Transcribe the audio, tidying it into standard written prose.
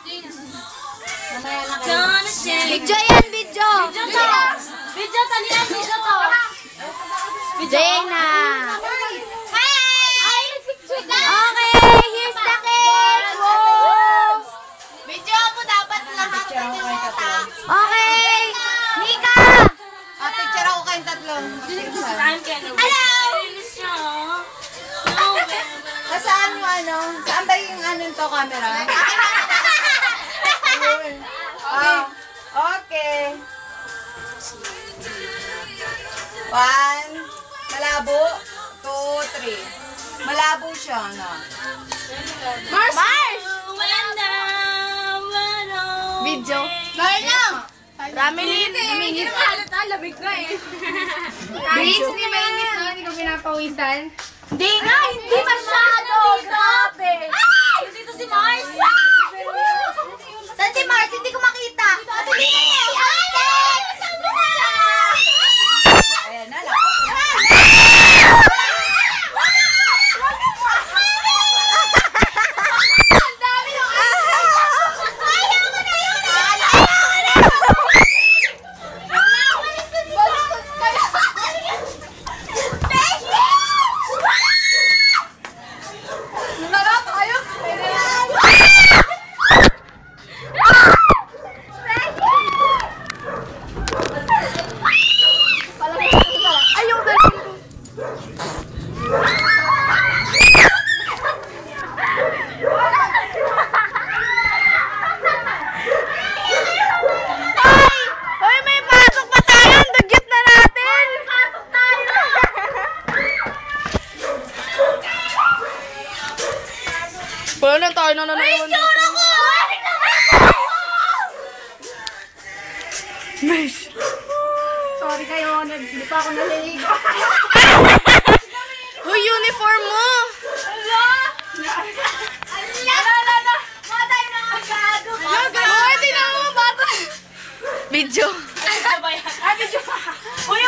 Video yan, video! Video to nila, video to! Jaina! Hi! Okay, here's the cake! Video mo dapat lahat ng yata. Okay! Nika! Picture ako kayong tatlo. Hello! Saan mo ano? Saan ba yung ano to camera? Oh, okay. 1, malabo. 2, 3. Malabo siya, no? Mars! Video. Ramelin, namingit. Lamig na eh. Grace, di mainit na, hindi ko pinapawisan. Hindi nga, hindi masyado. Grabe. Ay! Dito si Mars. Saan si Mars? Hindi ko makita. Ayan na, Wala lang tayo na nanonood. Miss. Sorry kayo, hindi pa ako naliligo. Hoy, uniform mo! Hoy, di na mo bata! Video. Video. Uy,